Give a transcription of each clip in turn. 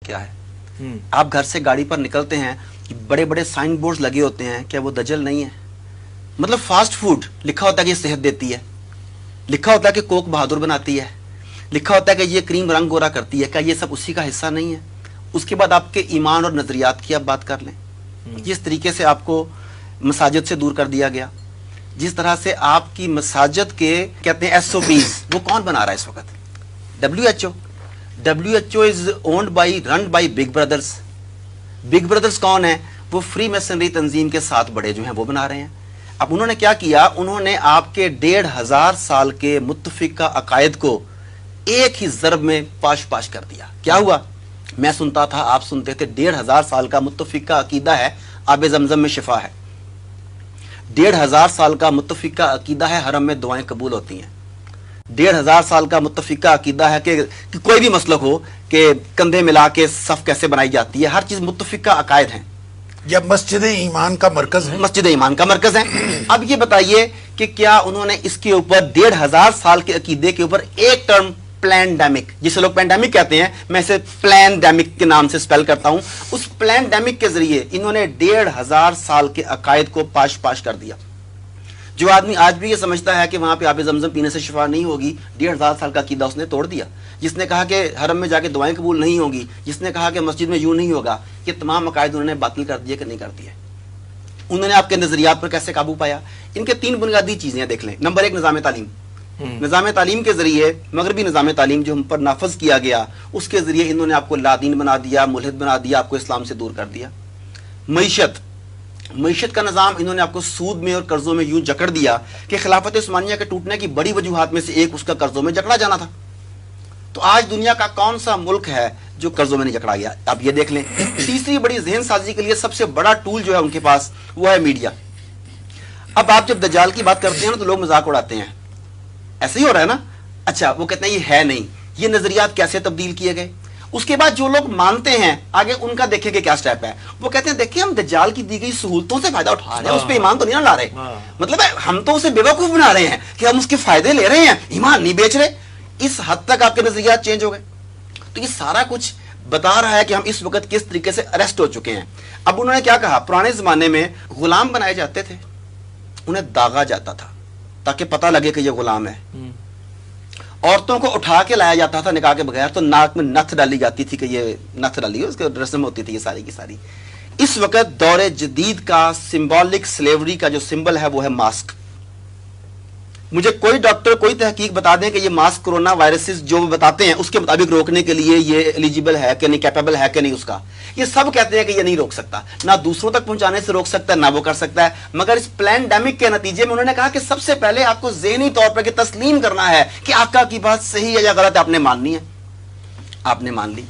क्या है। आप घर से गाड़ी पर निकलते हैं, बड़े बड़े साइन बोर्ड लगे होते हैं, क्या वो दजल नहीं है? मतलब फास्ट फूड लिखा होता है कि ये सेहत देती है, लिखा होता है कि कोक बहादुर बनाती है, लिखा होता है कि ये क्रीम रंग गोरा करती है, क्या ये सब उसी का हिस्सा नहीं है? उसके बाद आपके ईमान और नजरियात की आप बात कर लें, जिस तरीके से आपको मसाजिद से दूर कर दिया गया, जिस तरह से आपकी मसाजिद के कहते हैं SOPs, वो कौन बना रहा है इस वक्त? WHO। WHO is owned by, run by big brothers. Big brothers कौन है? वो फ्री मैसनरी तंजीम के 7 बड़े जो हैं वो बना रहे हैं। अब उन्होंने क्या किया, उन्होंने आपके 1500 साल के मुत्तफिका अकायद को एक ही ज़रब में पाश पाश कर दिया। क्या हुआ? मैं सुनता था, आप सुनते थे, 1500 साल का मुत्तफिका अकीदा है आब ज़मज़म में शिफा है। 1500 साल का मुत्तफिका अकीदा है हरम में दुआएं कबूल होती हैं। 1500 साल का मुत्तफिका अकीदा है कि कोई भी मसलक हो कि कंधे मिला के सफ कैसे बनाई जाती है, हर चीज मुत्तफिका अकायद हैं। या मस्जिद ईमान का मरकज है, मस्जिद ईमान का मरकज है। अब ये बताइए कि क्या उन्होंने इसके ऊपर 1500 साल के अकीदे के ऊपर एक टर्म प्लैंडेमिक, जिसे लोग पैंडेमिक कहते हैं, मैं इसे प्लैंडेमिक के नाम से स्पेल करता हूं, उस प्लैंडेमिक के जरिए इन्होंने 1500 साल के अकायद को पाश पाश कर दिया। जो आदमी आज भी ये समझता है कि वहां पे आब ज़मज़म पीने से शिफा नहीं होगी, 1500 साल का अकीदा उसने तोड़ दिया। जिसने कहा कि हरम में जाके दुआएं कबूल नहीं होगी, जिसने कहा कि मस्जिद में यूं नहीं होगा, ये तमाम अकायद उन्होंने बातिल कर दिए कि नहीं कर दिए। उन्होंने आपके नजरियात पर कैसे काबू पाया? इनके 3 बुनियादी चीजें देख लें। नंबर 1, निज़ाम तालीम। निज़ाम तालीम के जरिए, मगरबी निज़ाम तालीम जो हम पर नाफज किया गया, उसके जरिए इन्होंने आपको लादीन बना दिया, मुल्हिद बना दिया, आपको इस्लाम से दूर कर दिया। मईशत का निज़ाम इन्होंने आपको सूद में और कर्जों में यूं जकड़ दिया कि खिलाफत उस्मानिया के टूटने की बड़ी वजूहात में से एक उसका कर्जों में जकड़ा जाना था। तो आज दुनिया का कौन सा मुल्क है जो कर्जों में नहीं जकड़ा गया? आप ये देख लें। तीसरी बड़ी ज़हन साजी के लिए सबसे बड़ा टूल जो है उनके पास, वो है मीडिया। अब आप जब दज्जाल की बात करते हैं ना तो लोग मजाक उड़ाते हैं, ऐसे ही हो रहा है ना, अच्छा वो कहते हैं ये है नहीं, ये नजरियात कैसे तब्दील किए गए। उसके बाद जो लोग मानते हैं आगे उनका देखें कि क्या स्टेप है। वो कहते हैं देखिए हम दज्जाल की दी गई सहूलतों से फायदा उठा रहे हैं, उस पर ईमान तो नहीं ला रहे, मतलब हम तो उसे बेवकूफ बना रहे हैं कि हम उसके फायदे ले रहे हैं, ईमान नहीं बेच रहे। इस हद तक आपके नजरियात चेंज हो गए। तो ये सारा कुछ बता रहा है कि हम इस वक्त किस तरीके से अरेस्ट हो चुके हैं। अब उन्होंने क्या कहा, पुराने जमाने में गुलाम बनाए जाते थे, उन्हें दागा जाता था ताकि पता लगे कि ये गुलाम है। औरतों को उठा के लाया जाता था निकाह के बगैर, तो नाक में नथ डाली जाती थी कि ये नथ डाली है, उसकी रस्म होती थी ये सारी की सारी। इस वक्त दौरे जदीद का सिंबॉलिक स्लेवरी का जो सिंबल है वो है मास्क। मुझे कोई डॉक्टर कोई तहकीक बता दें कि ये मास्क कोरोना वायरसेस जो बताते हैं उसके मुताबिक रोकने के लिए ये एलिजिबल है कि नहीं, कैपेबल है कि नहीं उसका। ये सब कहते हैं कि ये नहीं रोक सकता, ना दूसरों तक पहुंचाने से रोक सकता है, ना वो कर सकता है। मगर इस प्लैंडेमिक के नतीजे में उन्होंने कहा कि सबसे पहले आपको ज़हनी तौर पर तस्लीम करना है कि आका की बात सही है या गलत है, आपने माननी है। आपने मान ली।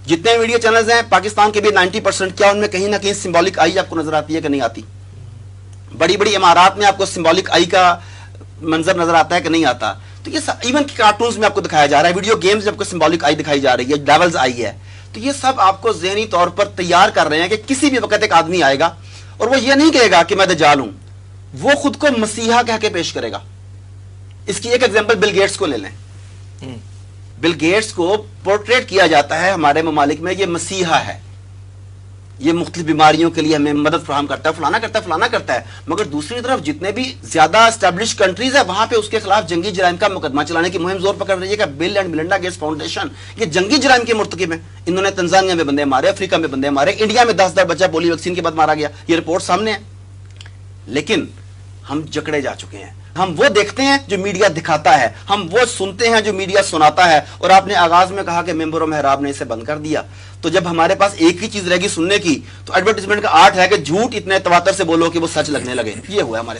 जितने मीडिया चैनल्स हैं पाकिस्तान के भी 90%, क्या उनमें कहीं ना कहीं सिंबॉलिक आई आपको नजर आती है कि नहीं आती? बड़ी बड़ी इमारत में आपको सिंबॉलिक आई का मंजर नजर आता है कि नहीं आता? तो ये इवन कार्टून्स में आपको दिखाया जा रहा है, वीडियो गेम्स में आपको सिंबॉलिक आई दिखाई जा रही है, डेविल्स आई है। तो ये सब आपको ज़हनी तौर पर तैयार कर रहे हैं कि किसी भी वक्त एक आदमी आएगा और वो ये नहीं कहेगा कि मैं दज्जाल हूं, वो खुद को मसीहा कह के पेश करेगा। इसकी एक एग्जांपल बिल गेट्स को ले लें। बिल गेट्स को पोर्ट्रेट किया जाता है हमारे ममालिक में, ये मसीहा है, ये मुख्तलिफ बीमारियों के लिए हमें मदद फराहम करता है, फलाना करता है, फलाना करता है। मगर दूसरी तरफ जितने भी ज्यादा एस्टेब्लिश कंट्रीज है वहां पे उसके खिलाफ जंगी जराइम का मुकदमा चलाने की मुहिम जोर पकड़ रही है कि bill and Melinda Gates foundation ये जंगी जराइम के मुर्तकिब हैं। इन्होंने तंजानिया में बंदे मारे, अफ्रीका में बंदे मारे, इंडिया में 10,000 बच्चा पोलियो वैक्सीन के बाद मारा गया, ये रिपोर्ट सामने है। लेकिन हम जकड़े जा चुके हैं। हम वो देखते हैं जो मीडिया दिखाता है, हम वो सुनते हैं जो मीडिया सुनाता है। और आपने आगाज में कहा कि मेंबर मेहराब ने इसे बंद कर दिया, तो जब हमारे पास एक ही चीज रहेगी सुनने की, तो एडवर्टाइजमेंट का आर्ट है कि झूठ इतने तवातर से बोलो कि वो सच लगने लगे। ये हुआ हमारे